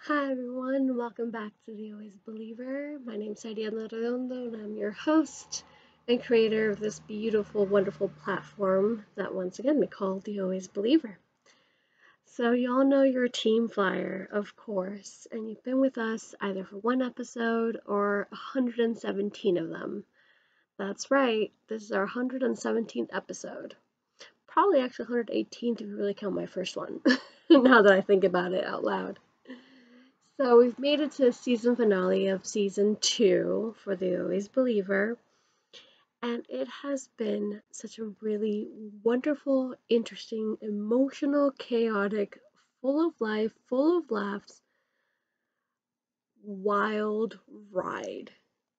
Hi everyone, welcome back to The Always Believer. My name's Ariadna Arredondo and I'm your host and creator of this beautiful, wonderful platform that once again we call The Always Believer. So you all know you're a team flyer, of course, and you've been with us either for one episode or 117 of them. That's right, this is our 117th episode. Probably actually 118th if you really count my first one, now that I think about it out loud. So we've made it to the season finale of season 2 for The Always Believer, and it has been such a really wonderful, interesting, emotional, chaotic, full of life, full of laughs, wild ride.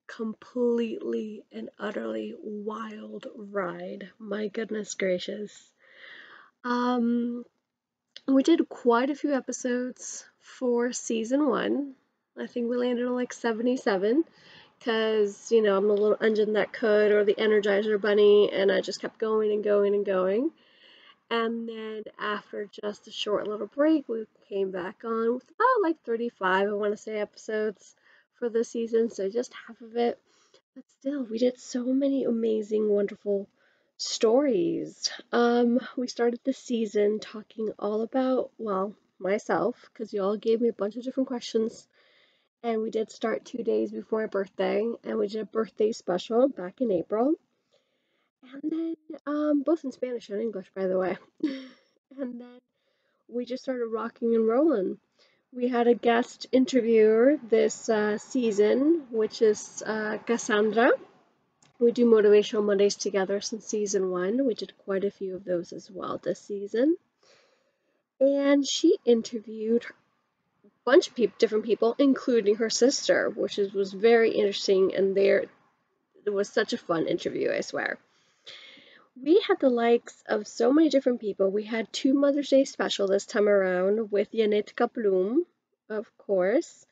Completely and utterly wild ride. My goodness gracious. Um, we did quite a few episodes for season 1. I think we landed on like 77 because, I'm the little engine that could, or the Energizer Bunny, and I just kept going and going and going. And then after just a short little break, we came back on with about like 35, I want to say, episodes for this season, so just half of it. But still, we did so many amazing, wonderful stories. We started the season talking all about, well, myself, because you all gave me a bunch of different questions. And we did start 2 days before my birthday, and we did a birthday special back in April. And then, both in Spanish and English, by the way. And then we just started rocking and rolling. We had a guest interviewer this season, which is Cassandra. We do Motivational Mondays together since season 1. We did quite a few of those as well this season. And she interviewed a bunch of different people, including her sister, which was very interesting. And it was such a fun interview, I swear. We had the likes of so many different people. We had 2 Mother's Day special this time around with Janetka Bloom, of course,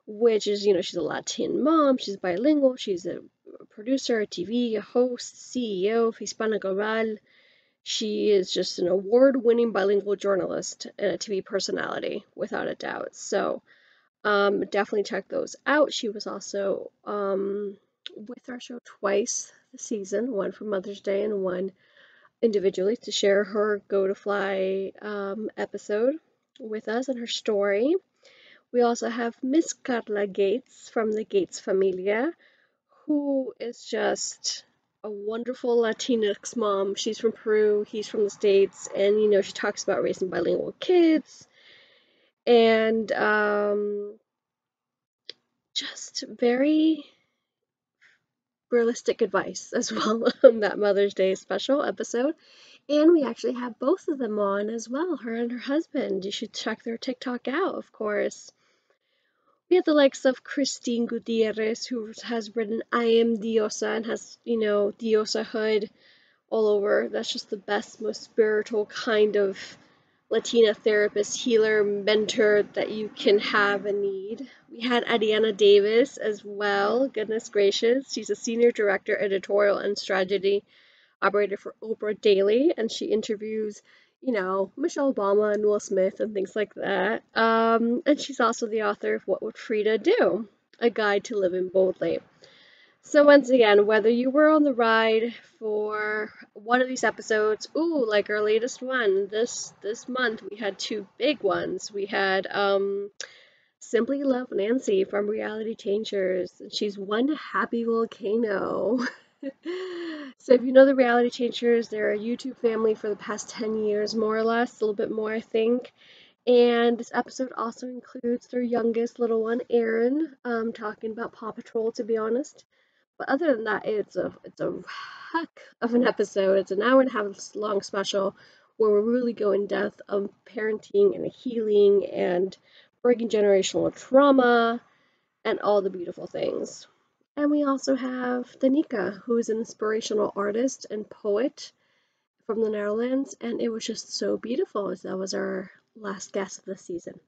which is, she's a Latin mom, she's bilingual, she's a producer, a TV, a host, CEO of Hispana Global. She is just an award-winning bilingual journalist and a TV personality, without a doubt. So, definitely check those out. She was also with our show twice this season, one for Mother's Day and one individually to share her GoDoFly episode with us and her story. We also have Miss Carla Gates from the Gates Familia, who is just a wonderful Latinx mom. She's from Peru, he's from the States, and she talks about raising bilingual kids and just very realistic advice as well on that Mother's Day special episode. And we actually have both of them on as well, her and her husband. You should check their TikTok out, of course. We have the likes of Christine Gutierrez, who has written I Am Diosa and has, Diosahood all over. That's just the best, most spiritual kind of Latina therapist, healer, mentor that you can have and need. We had Ariana Davis as well. Goodness gracious. She's a senior director, editorial, and strategy operator for Oprah Daily, and she interviews, Michelle Obama and Will Smith and things like that. And she's also the author of What Would Frida Do? A Guide to Living Boldly. So once again, whether you were on the ride for one of these episodes, like our latest one, this month we had 2 big ones. We had Simply Love Nancy from Reality Changers. She's one happy volcano. So if you know the Reality Changers, they're a YouTube family for the past 10 years, more or less, a little bit more, I think. And this episode also includes their youngest little one, Aaron, talking about Paw Patrol, to be honest. But other than that, it's a heck of an episode. It's an hour and a half long special where we really go in depth of parenting and healing and breaking generational trauma and all the beautiful things. And we also have Danica, who is an inspirational artist and poet from the Netherlands, and it was just so beautiful as that was our last guest of the season.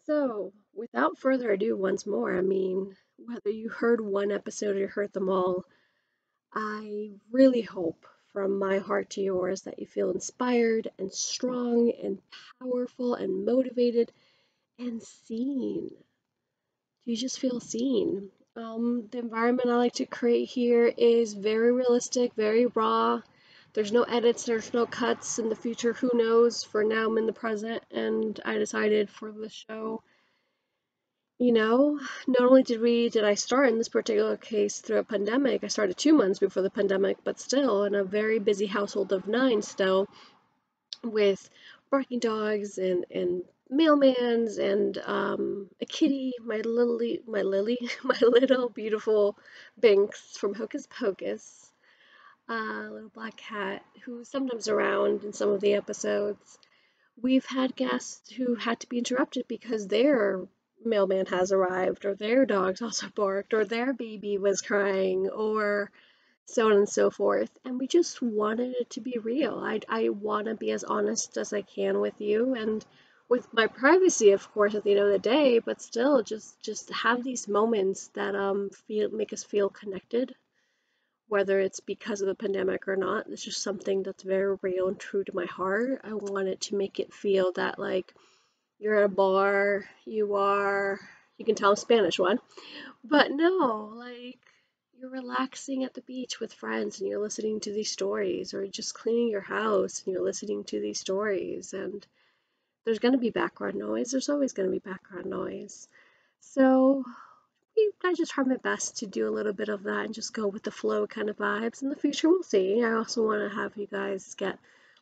So, without further ado, once more, whether you heard one episode or heard them all, I really hope from my heart to yours that you feel inspired and strong and powerful and motivated and seen. You just feel seen. The environment I like to create here is very realistic, very raw. There's no edits, there's no cuts in the future. Who knows? For now, I'm in the present, and I decided for the show, not only did I start in this particular case through a pandemic, I started 2 months before the pandemic, but still in a very busy household of 9 still, with barking dogs and mailmans and a kitty, my little beautiful Binks from Hocus Pocus, a little black cat who's sometimes around in some of the episodes. We've had guests who had to be interrupted because their mailman has arrived, or their dogs also barked, or their baby was crying, or so on and so forth. And we just wanted it to be real. I want to be as honest as I can with you and with my privacy, of course, at the end of the day, but still just have these moments that make us feel connected, whether it's because of the pandemic or not. It's just something that's very real and true to my heart. I wanted to make it feel that like you're at a bar, you can tell I'm Spanish one, but no, like you're relaxing at the beach with friends and you're listening to these stories, or just cleaning your house and you're listening to these stories. And there's going to be background noise, there's always going to be background noise. So I just try my best to do a little bit of that and just go with the flow kind of vibes. In the future, we'll see. I also want to have you guys get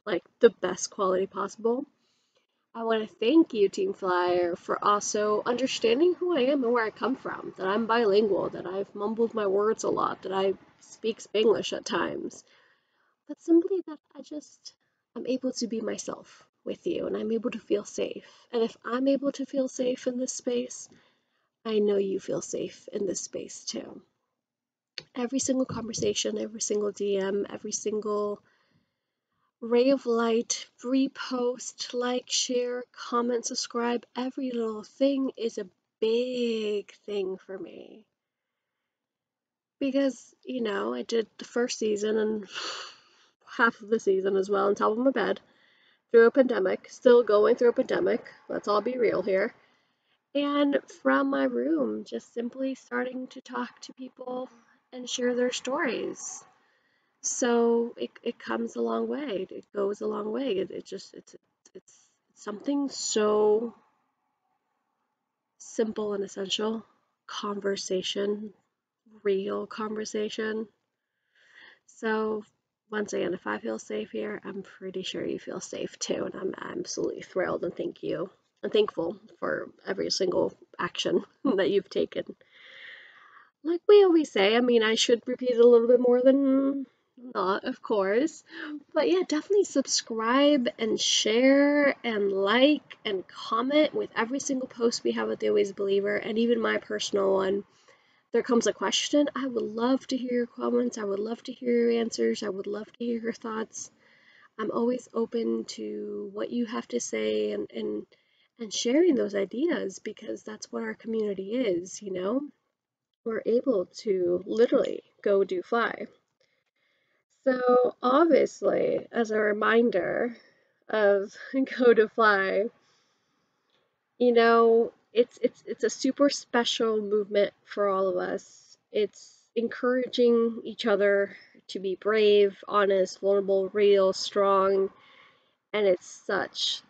like the best quality possible. I want to thank you, Team Flyer, for also understanding who I am and where I come from, that I'm bilingual, that I've mumbled my words a lot, that I speak Spanglish at times, but simply that I'm able to be myself with you and I'm able to feel safe. And if I'm able to feel safe in this space, I know you feel safe in this space too. Every single conversation, every single DM, every single ray of light, repost, like, share, comment, subscribe, every little thing is a big thing for me. Because, I did the first season and half of the season as well on top of my bed through a pandemic, still going through a pandemic. Let's all be real here. And from my room, just simply starting to talk to people and share their stories. So it comes a long way. It goes a long way. It's something so simple and essential. Conversation, real conversation. So once again, if I feel safe here, I'm pretty sure you feel safe too, and I'm absolutely thrilled and thank you and thankful for every single action that you've taken. Like we always say, I mean, I should repeat it a little bit more than not, of course. But yeah, definitely subscribe and share and like and comment with every single post we have at The Always Believer, and even my personal one. There comes a question. I would love to hear your comments. I would love to hear your answers. I would love to hear your thoughts. I'm always open to what you have to say and sharing those ideas, because that's what our community is. We're able to literally go do fly. So obviously, as a reminder of GoDoFly, it's a super special movement for all of us. It's encouraging each other to be brave, honest, vulnerable, real, strong, and it's such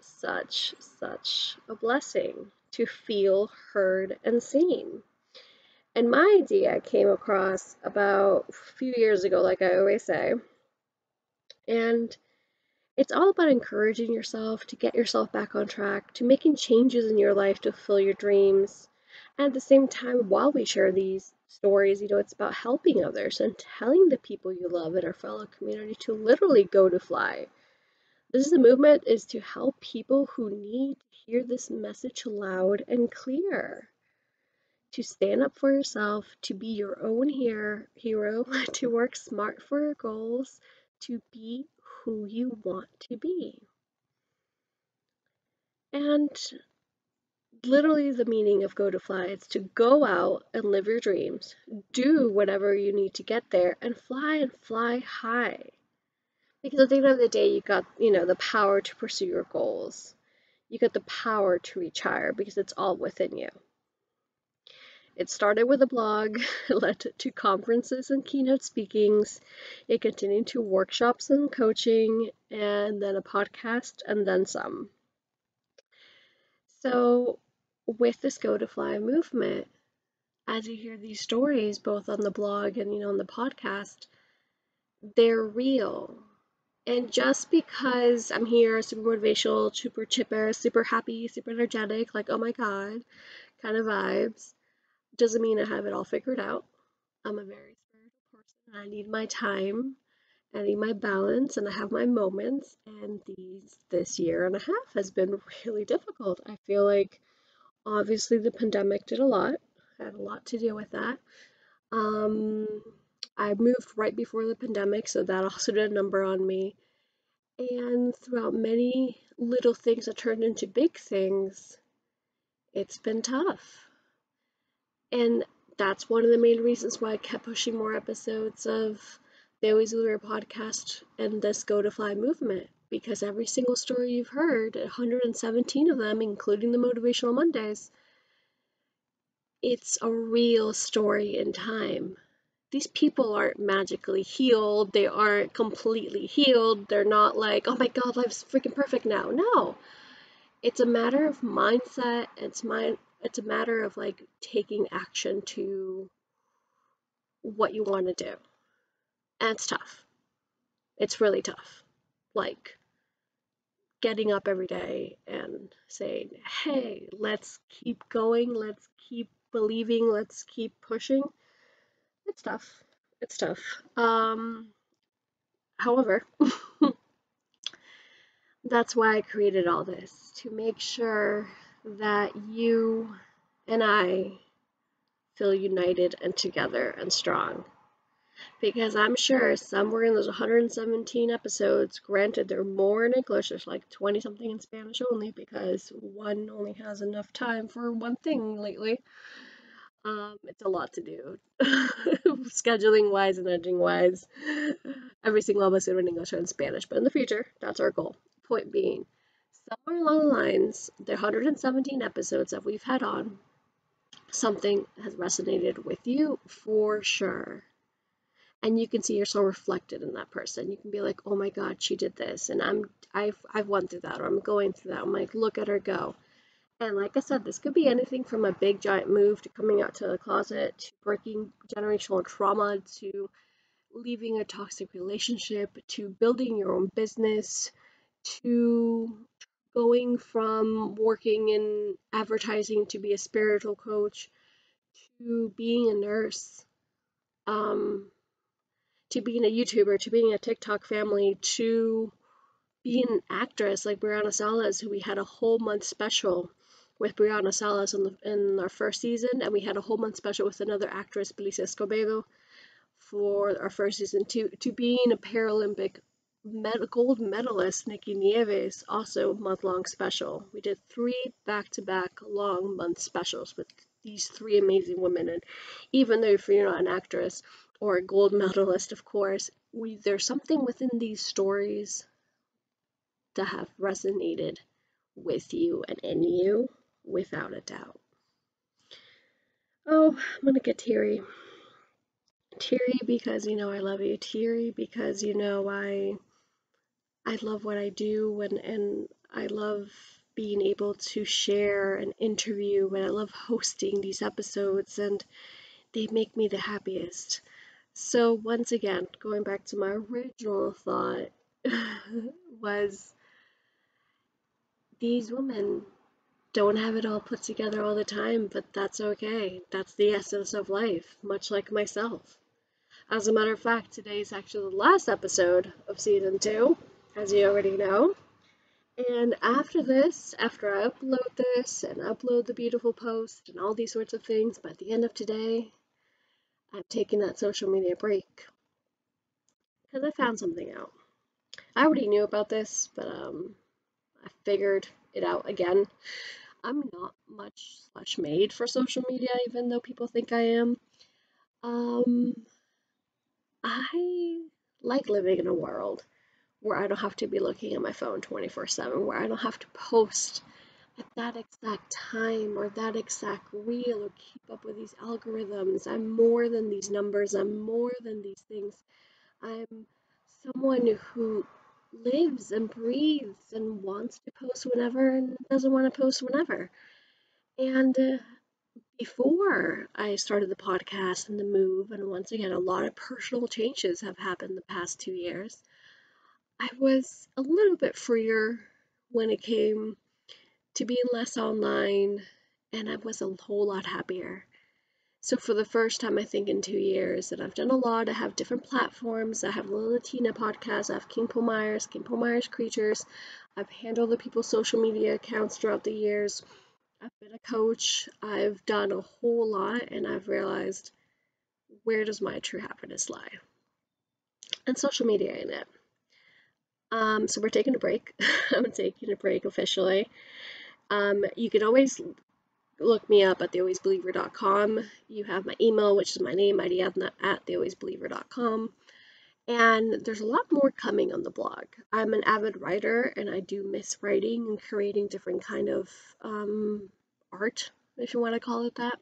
a blessing to feel heard and seen. And my idea came across about a few years ago, like I always say, and it's all about encouraging yourself to get yourself back on track, to making changes in your life to fulfill your dreams. And at the same time, while we share these stories, it's about helping others and telling the people you love in our fellow community to literally go to fly. This is a movement is to help people who need to hear this message loud and clear. To stand up for yourself, to be your own hero, to work smart for your goals, to be who you want to be. And literally the meaning of GoDoFly is to go out and live your dreams, do whatever you need to get there, and fly high. Because at the end of the day, you got, the power to pursue your goals. You get the power to reach higher because it's all within you. It started with a blog, led to conferences and keynote speakings. It continued to workshops and coaching, and then a podcast, and then some. So, with this GoDoFly movement, as you hear these stories, both on the blog and on the podcast, they're real. And just because I'm here, super motivational, super chipper, super happy, super energetic, like, oh my God, kind of vibes, doesn't mean I have it all figured out. I'm a very spiritual person. I need my time. I need my balance, and I have my moments. And this year and a half has been really difficult. I feel like obviously the pandemic did a lot. I had a lot to do with that. Um, I moved right before the pandemic, so that also did a number on me. And throughout many little things that turned into big things, it's been tough. And that's one of the main reasons why I kept pushing more episodes of the Always Lunar podcast and this GoDoFly movement. Because every single story you've heard, 117 of them, including the Motivational Mondays, it's a real story in time. These people aren't magically healed. They aren't completely healed. They're not like, oh my God, life's freaking perfect now. No, it's a matter of mindset. It's a matter of like taking action to what you want to do. And it's tough. It's really tough. Like getting up every day and saying, hey, let's keep going. Let's keep believing. Let's keep pushing. It's tough. It's tough. However, that's why I created all this, to make sure that you and I feel united and together and strong. Because I'm sure somewhere in those 117 episodes, granted they're more in English, there's like 20 something in Spanish only because one only has enough time for one thing lately. It's a lot to do, scheduling wise and editing wise. Every single episode in English and Spanish, but in the future, that's our goal. Point being, somewhere along the lines, the 117 episodes that we've had on, something has resonated with you for sure. And you can see yourself reflected in that person. You can be like, oh my God, she did this, and I've went through that, or I'm going through that. I'm like, look at her go. And like I said, this could be anything from a big giant move to coming out to the closet, to breaking generational trauma, to leaving a toxic relationship, to building your own business, to going from working in advertising to be a spiritual coach, to being a nurse, um, to being a YouTuber, to being a TikTok family, to being an actress like Brianna Salas, who we had a whole month special with Brianna Salas in our first season, and we had a whole month special with another actress, Belisa Escobedo, for our first season, to being a Paralympic gold medalist, Nikki Nieves, also month-long special. We did 3 back-to-back long month specials with these 3 amazing women, and even though if you're not an actress or a gold medalist, of course, there's something within these stories that have resonated with you and in you without a doubt. Oh, I'm gonna get teary. Teary because I love you. Teary because I love what I do, and I love being able to share and interview, and I love hosting these episodes, and they make me the happiest. So once again, going back to my original thought was these women don't have it all put together all the time, but that's okay. That's the essence of life, much like myself. As a matter of fact, today is actually the last episode of season 2, as you already know. And after this, after I upload this and upload the beautiful post and all these sorts of things, by the end of today, I'm taking that social media break. Because I found something out. I already knew about this, but I figured it out again. I'm not much slash made for social media, even though people think I am. I like living in a world where I don't have to be looking at my phone 24/7, where I don't have to post at that exact time or that exact reel or keep up with these algorithms. I'm more than these numbers. I'm more than these things. I'm someone who lives and breathes and wants to post whenever and doesn't want to post whenever. And before I started the podcast and the move, and once again, a lot of personal changes have happened the past 2 years, I was a little bit freer when it came to being less online, and I was a whole lot happier. So for the first time, I think in 2 years, that I've done a lot. I have different platforms. I have the Latina podcast. I have King Po Myers Creatures. I've handled the people's social media accounts throughout the years. I've been a coach. I've done a whole lot, and I've realized, where does my true happiness lie? And social media ain't it. So we're taking a break. I'm taking a break officially. You can always look me up at thealwaysbeliever.com. You have my email, which is my name, Ariadna at thealwaysbeliever.com. And there's a lot more coming on the blog. I'm an avid writer, and I do miss writing and creating different kind of art, if you want to call it that.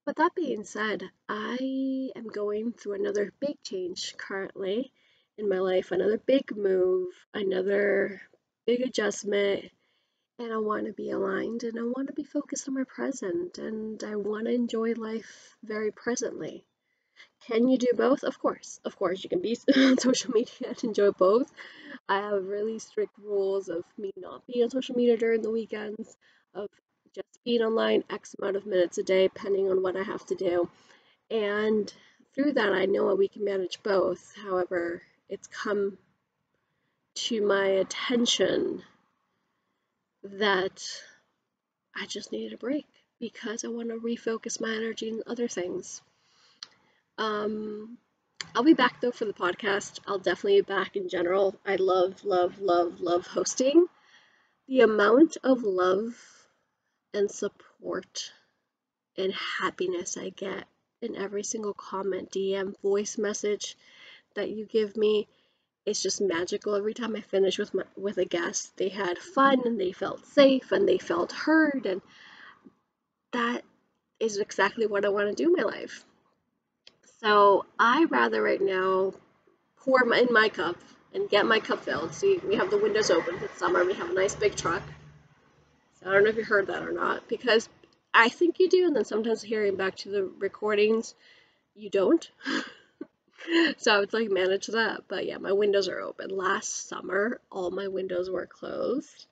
But that being said, I am going through another big change currently in my life, another big move, another big adjustment, and I want to be aligned and I want to be focused on my present and I want to enjoy life very presently. Can you do both? Of course. Of course, you can be on social media and enjoy both. I have really strict rules of me not being on social media during the weekends, of just being online X amount of minutes a day, depending on what I have to do. And through that, I know we can manage both. However, it's come to my attention that I just needed a break because I want to refocus my energy in other things. I'll be back though for the podcast. I'll definitely be back in general. I love, love, love, love hosting. The amount of love and support and happiness I get in every single comment, DM, voice message that you give me, it's just magical. Every time I finish with a guest, they had fun and they felt safe and they felt heard, and that is exactly what I want to do in my life. So I rather right now pour in my cup and get my cup filled. See, we have the windows open. It's summer. We have a nice big truck. So I don't know if you heard that or not, because I think you do, and then sometimes hearing back to the recordings, you don't. So I would like manage that. But yeah, my windows are open. Last summer, all my windows were closed.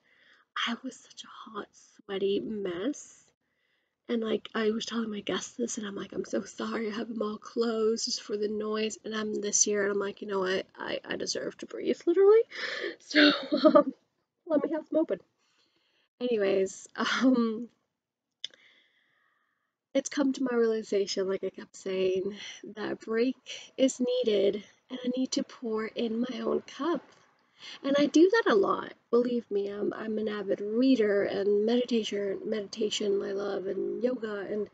I was such a hot, sweaty mess. And like I was telling my guests this, and I'm like, I'm so sorry I have them all closed just for the noise. And I'm this year, and I'm like, you know what? I deserve to breathe, literally. So let me have them open. Anyways, it's come to my realization, like I kept saying, that break is needed, and I need to pour in my own cup. And I do that a lot. Believe me, I'm an avid reader and meditation I love, and yoga and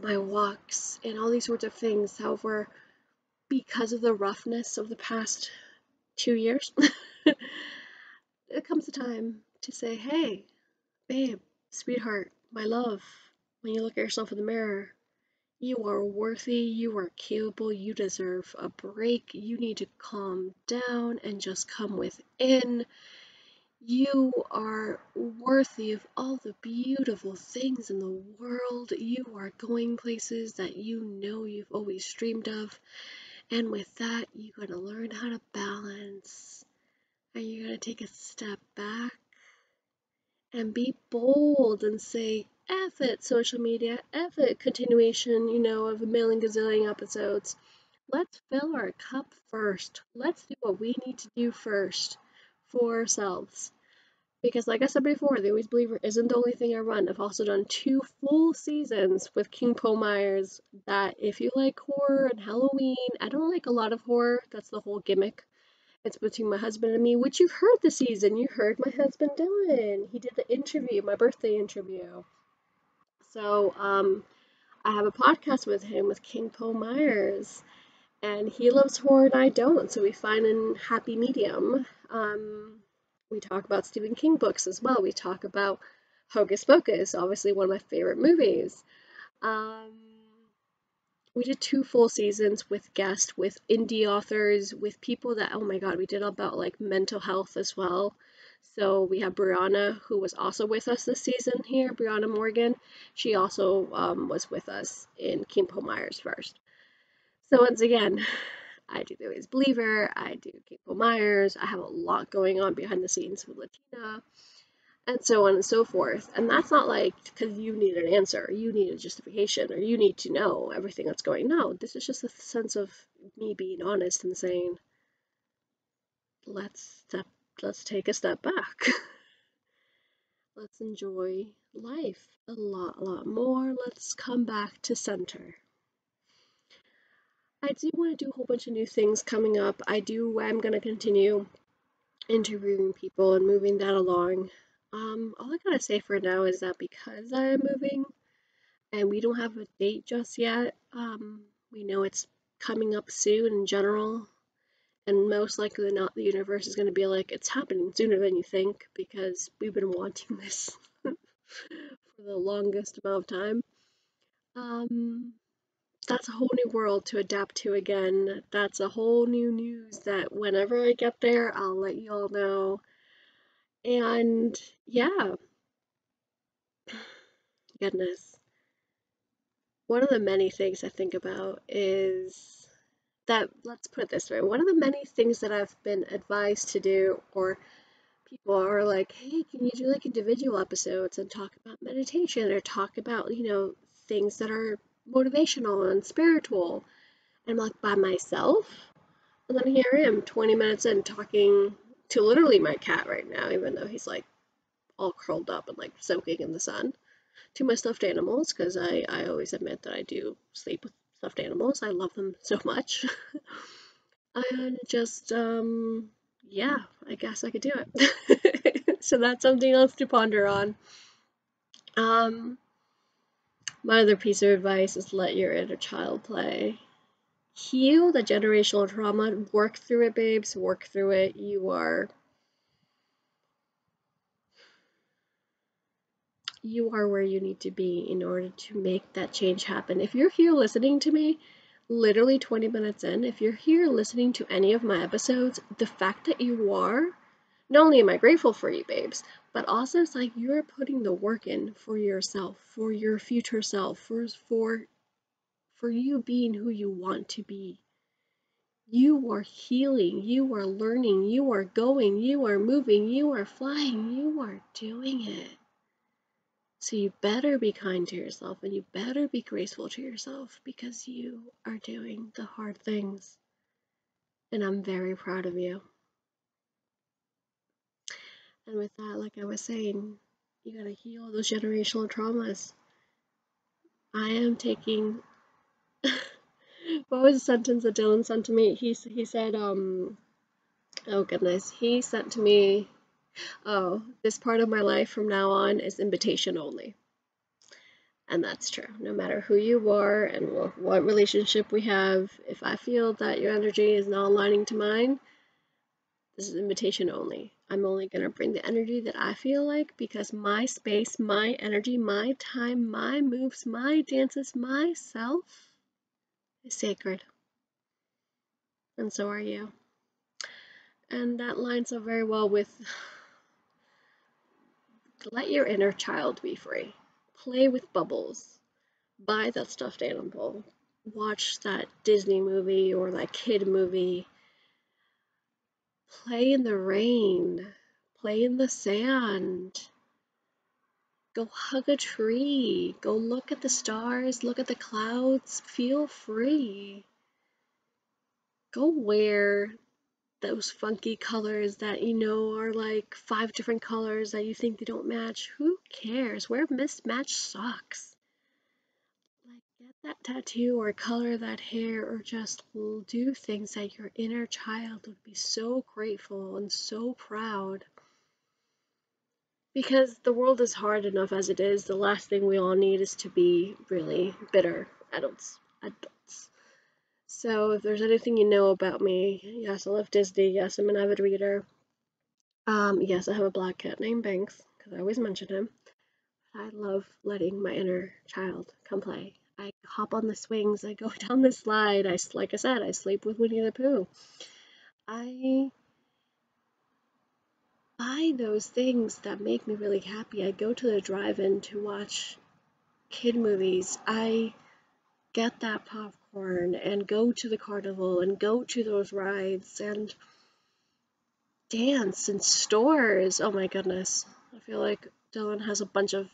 my walks and all these sorts of things. However, because of the roughness of the past 2 years, it comes a time to say, hey, babe, sweetheart, my love, when you look at yourself in the mirror, you are worthy, you are capable, you deserve a break, you need to calm down and just come within. You are worthy of all the beautiful things in the world. You are going places that you know you've always dreamed of. And with that, you're going to learn how to balance. And you're going to take a step back and be bold and say, F it, social media, F it, continuation, of a million gazillion episodes. Let's fill our cup first. Let's do what we need to do first for ourselves. Because like I said before, The Always Believer isn't the only thing I run. I've also done 2 full seasons with King Po Myers that if you like horror and Halloween, I don't like a lot of horror. That's the whole gimmick. It's between my husband and me, which you've heard this season. You heard my husband Dylan. He did the interview, my birthday interview. So, I have a podcast with him with King Po Myers. And he loves horror and I don't, so we find a happy medium. We talk about Stephen King books as well. We talk about Hocus Pocus, obviously one of my favorite movies. Um, we did 2 full seasons with guests, with indie authors, with people that, oh my God, we did about like mental health as well. So we have Brianna, who was also with us this season here, Brianna Morgan. She also was with us in Kimpo Myers first. So once again, I do the Always Believer, I do Kimpo Myers, I have a lot going on behind the scenes with Latina, and so on and so forth. And that's not like because you need an answer, or you need a justification, or you need to know everything that's going. No, this is just a sense of me being honest and saying, let's step, let's take a step back. Let's enjoy life a lot more. Let's come back to center. I do want to do a whole bunch of new things coming up. I'm going to continue interviewing people and moving that along. All I gotta say for now is that because I am moving and we don't have a date just yet, we know it's coming up soon in general, and most likely not, the universe is going to be like, it's happening sooner than you think because we've been wanting this for the longest amount of time. Um, that's a whole new world to adapt to again. That's a whole new news that whenever I get there, I'll let you all know. And yeah, goodness. One of the many things I think about is that, let's put it this way, one of the many things that I've been advised to do, or people are like, hey, can you do like individual episodes and talk about meditation or talk about, things that are motivational and spiritual? And I'm like, by myself? And then here I am, 20 minutes in, talking to literally my cat right now, even though he's like all curled up and like soaking in the sun. To my stuffed animals, because I always admit that I do sleep with stuffed animals. I love them so much. And just, yeah, I guess I could do it. So that's something else to ponder on. Um, my other piece of advice is let your inner child play. Heal the generational trauma. Work through it, babes. Work through it. You are where you need to be in order to make that change happen. If you're here listening to me, literally 20 minutes in, if you're here listening to any of my episodes, the fact that you are, not only am I grateful for you, babes, but also it's like you're putting the work in for yourself, for your future self, for you being who you want to be. You are healing, you are learning, you are going, you are moving, you are flying, you are doing it. So you better be kind to yourself and you better be graceful to yourself because you are doing the hard things. And I'm very proud of you. And with that, like I was saying, you gotta heal those generational traumas. I am taking. What was the sentence that Dylan sent to me? He said, oh goodness, he sent to me, oh, this part of my life from now on is invitation only. And that's true. No matter who you are and what relationship we have, if I feel that your energy is not aligning to mine, this is invitation only. I'm only going to bring the energy that I feel like because my space, my energy, my time, my moves, my dances, myself is sacred. And so are you. And that lines up very well with let your inner child be free. Play with bubbles. Buy that stuffed animal. Watch that Disney movie or that kid movie. Play in the rain. Play in the sand. Go hug a tree. Go look at the stars. Look at the clouds. Feel free. Go wear those funky colors that you know are like 5 different colors that you think they don't match. Who cares? Wear mismatched socks. Like, get that tattoo or color that hair or just do things that your inner child would be so grateful and so proud. Because the world is hard enough as it is. The last thing we all need is to be really bitter adults. So if there's anything you know about me, yes, I love Disney. Yes, I'm an avid reader. Yes, I have a black cat named Banks because I always mention him. I love letting my inner child come play. I hop on the swings, I go down the slide. Like I said, I sleep with Winnie the Pooh. I buy those things that make me really happy. I go to the drive-in to watch kid movies. I get that popcorn and go to the carnival and go to those rides and dance in stores. Oh my goodness. I feel like Dylan has a bunch of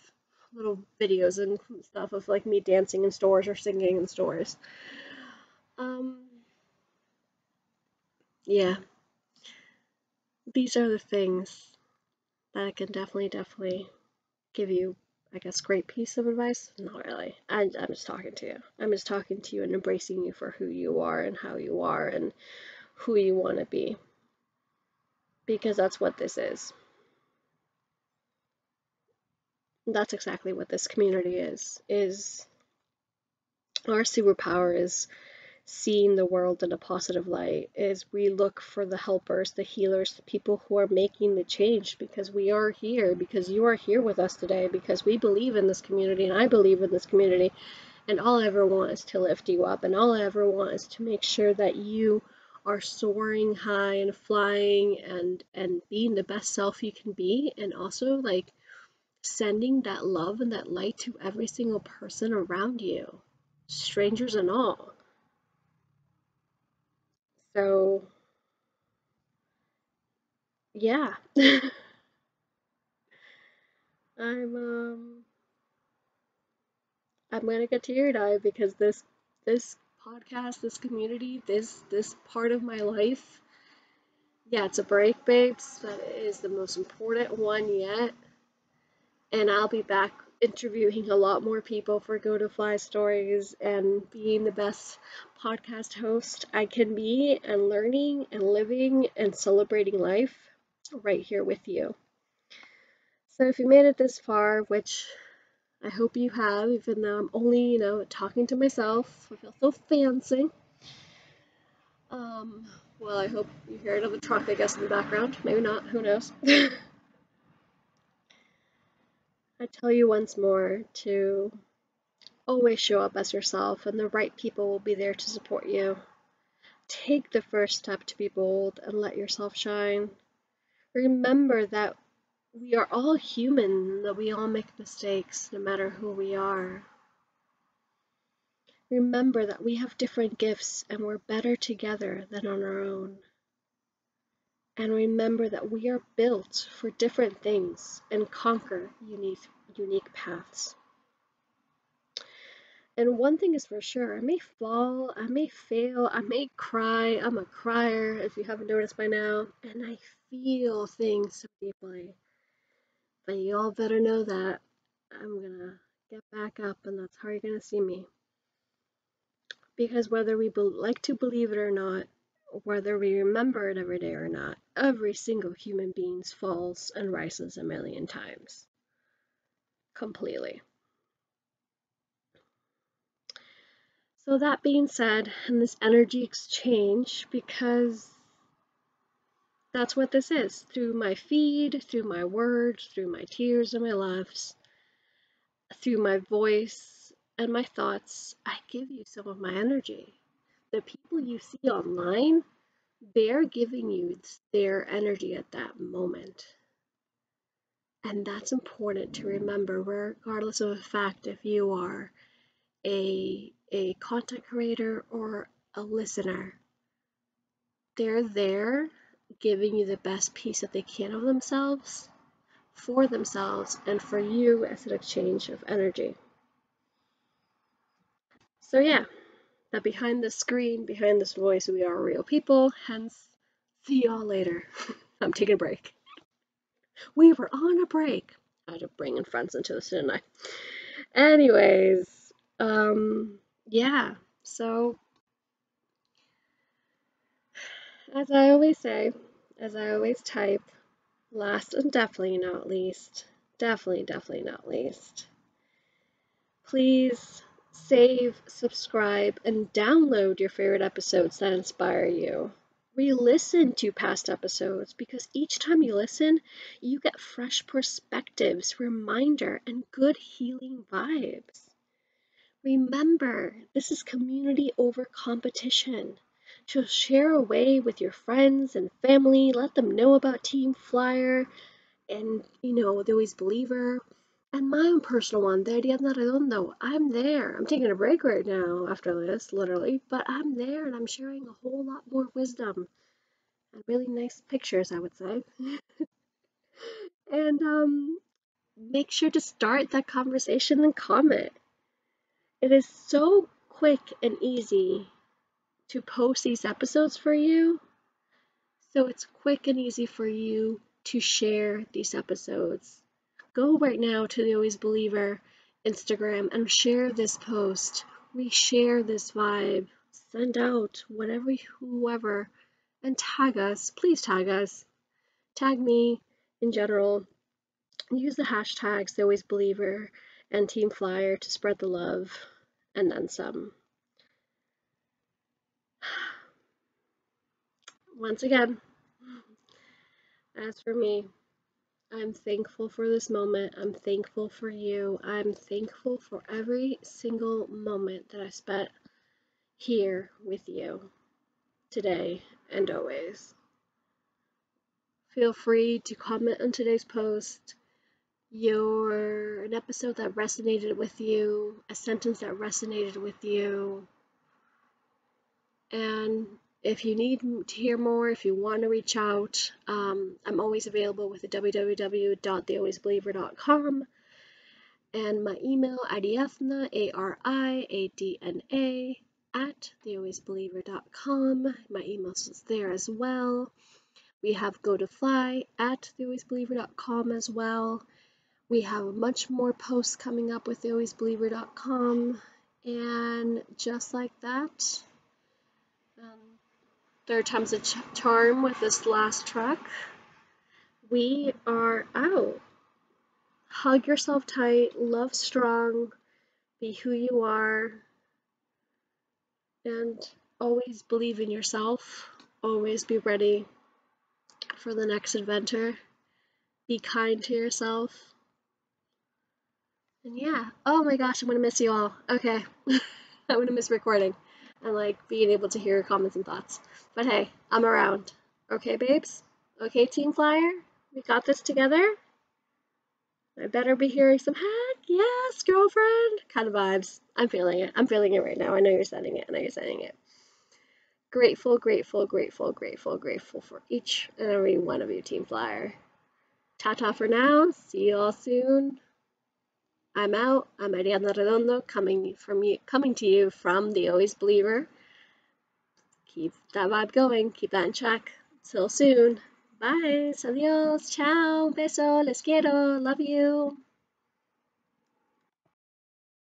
little videos and stuff of like me dancing in stores or singing in stores. Um, yeah, these are the things that I can definitely give you, I guess, great piece of advice. Not really. I'm just talking to you. I'm just talking to you and embracing you for who you are and how you are and who you want to be. Because that's what this is. That's exactly what this community is our superpower is seeing the world in a positive light, is we look for the helpers, the healers, the people who are making the change, because we are here, because you are here with us today, because we believe in this community and I believe in this community, and all I ever want is to lift you up, and all I ever want is to make sure that you are soaring high and flying and being the best self you can be, and also like sending that love and that light to every single person around you, strangers and all. So, yeah. I'm I'm gonna get teary eyed because this podcast, this community, this part of my life, yeah, it's a break, babes, but it is the most important one yet. And I'll be back interviewing a lot more people for GoDoFly stories and being the best podcast host I can be and learning and living and celebrating life right here with you. So if you made it this far, which I hope you have, even though I'm only, talking to myself, I feel so fancy. Um, well, I hope you hear another truck, I guess, in the background. Maybe not, who knows? I tell you once more to always show up as yourself, and the right people will be there to support you. Take the first step to be bold and let yourself shine. Remember that we are all human, that we all make mistakes, no matter who we are. Remember that we have different gifts and we're better together than on our own. And remember that we are built for different things and conquer unique paths. And one thing is for sure, I may fall, I may fail, I may cry, I'm a crier, if you haven't noticed by now, and I feel things so deeply. But you all better know that I'm gonna get back up, and that's how you're gonna see me. Because whether we like to believe it or not, whether we remember it every day or not, every single human being falls and rises a million times. Completely. So that being said, and this energy exchange, because that's what this is. Through my feed, through my words, through my tears and my laughs, through my voice and my thoughts, I give you some of my energy. The people you see online, they're giving you their energy at that moment. And that's important to remember, regardless of the fact if you are a content creator or a listener. They're there giving you the best piece that they can of themselves, for themselves, and for you as an exchange of energy. So yeah, that behind this screen, behind this voice, we are real people, hence, see y'all later. I'm taking a break. We were on a break. I had to bring in friends into this, didn't I? Anyways, yeah, so as I always say, as I always type, last and definitely not least, definitely not least, please save, subscribe, and download your favorite episodes that inspire you. Re-listen to past episodes because each time you listen, you get fresh perspectives, reminder, and good healing vibes. Remember, this is community over competition. So share away with your friends and family, let them know about Team Flyer and, the Always Believer. And my own personal one, the Ariadna Arredondo. I'm there. I'm taking a break right now after this, literally, but I'm there and I'm sharing a whole lot more wisdom and really nice pictures, I would say. And make sure to start that conversation and comment. It is so quick and easy to post these episodes for you, so it's quick and easy for you to share these episodes. Go right now to the Always Believer Instagram and share this post. Reshare this vibe. Send out whoever, and tag us. Please tag us. Tag me in general. Use the hashtags The Always Believer and Team Flyer to spread the love, and then some. Once again, as for me, I'm thankful for this moment. I'm thankful for you. I'm thankful for every single moment that I spent here with you today and always. Feel free to comment on today's post an episode that resonated with you, a sentence that resonated with you. And if you need to hear more, if you want to reach out, I'm always available with the www.thealwaysbeliever.com and my email, Ariadna, Ariadna, at thealwaysbeliever.com. My email is there as well. We have GoDoFly at thealwaysbeliever.com as well. We have much more posts coming up with thealwaysbeliever.com. And just like that, third time's a charm with this last track. We are out. Hug yourself tight, love strong, be who you are, and always believe in yourself. Always be ready for the next adventure. Be kind to yourself. And yeah, oh my gosh, I'm gonna miss you all. Okay, I'm gonna miss recording and being able to hear your comments and thoughts. But hey, I'm around. Okay, babes? Okay, Team Flyer? We got this together? I better be hearing some heck yes, girlfriend kind of vibes. I'm feeling it. I'm feeling it right now. I know you're sending it. I know you're sending it. Grateful, grateful, grateful, grateful, grateful for each and every one of you, Team Flyer. Ta-ta for now. See you all soon. I'm out. I'm Ariadna Arredondo coming to you from the Always Believer. Keep that vibe going. Keep that in check. Till soon. Bye. Adios. Ciao. Beso. Les quiero. Love you.